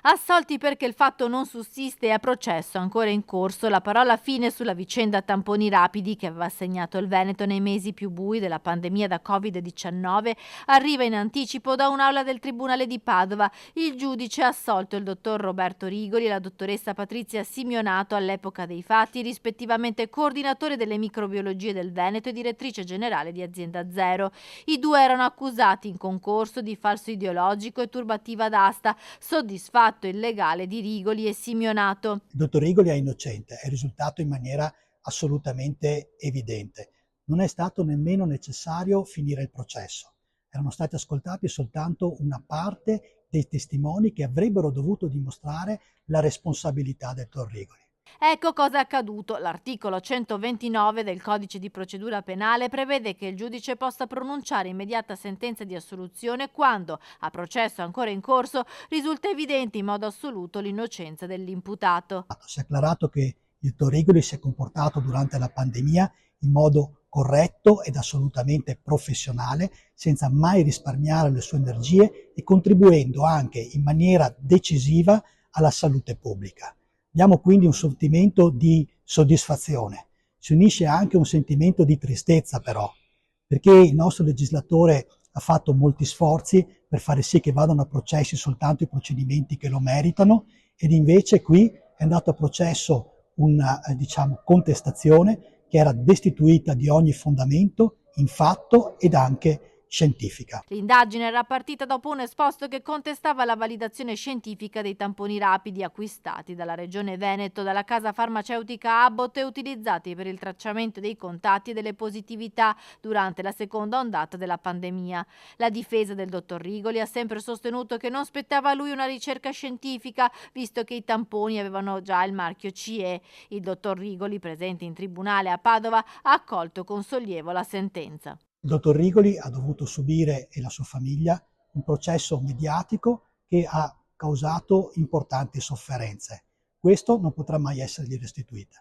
Assolti perché il fatto non sussiste e a processo ancora in corso. La parola fine sulla vicenda tamponi rapidi che aveva segnato il Veneto nei mesi più bui della pandemia da Covid-19 arriva in anticipo da un'aula del Tribunale di Padova. Il giudice ha assolto il dottor Roberto Rigoli e la dottoressa Patrizia Simionato, all'epoca dei fatti rispettivamente coordinatore delle microbiologie del Veneto e direttrice generale di Azienda Zero. I due erano accusati in concorso di falso ideologico e turbativa d'asta, soddisfatto il legale di Rigoli e Simionato. Il dottor Rigoli è innocente, è risultato in maniera assolutamente evidente. Non è stato nemmeno necessario finire il processo. Erano stati ascoltati soltanto una parte dei testimoni che avrebbero dovuto dimostrare la responsabilità del dottor Rigoli. Ecco cosa è accaduto. L'articolo 129 del Codice di procedura penale prevede che il giudice possa pronunciare immediata sentenza di assoluzione quando, a processo ancora in corso, risulta evidente in modo assoluto l'innocenza dell'imputato. Si è acclarato che il dottor Rigoli si è comportato durante la pandemia in modo corretto ed assolutamente professionale, senza mai risparmiare le sue energie e contribuendo anche in maniera decisiva alla salute pubblica. Abbiamo quindi un sentimento di soddisfazione, si unisce anche un sentimento di tristezza però, perché il nostro legislatore ha fatto molti sforzi per fare sì che vadano a processi soltanto i procedimenti che lo meritano ed invece qui è andato a processo una contestazione che era destituita di ogni fondamento in fatto ed anche scientifica. L'indagine era partita dopo un esposto che contestava la validazione scientifica dei tamponi rapidi acquistati dalla Regione Veneto dalla casa farmaceutica Abbott e utilizzati per il tracciamento dei contatti e delle positività durante la seconda ondata della pandemia. La difesa del dottor Rigoli ha sempre sostenuto che non spettava a lui una ricerca scientifica, visto che i tamponi avevano già il marchio CE. Il dottor Rigoli, presente in tribunale a Padova, ha accolto con sollievo la sentenza. Il dottor Rigoli ha dovuto subire, e la sua famiglia, un processo mediatico che ha causato importanti sofferenze. Questo non potrà mai essergli restituito.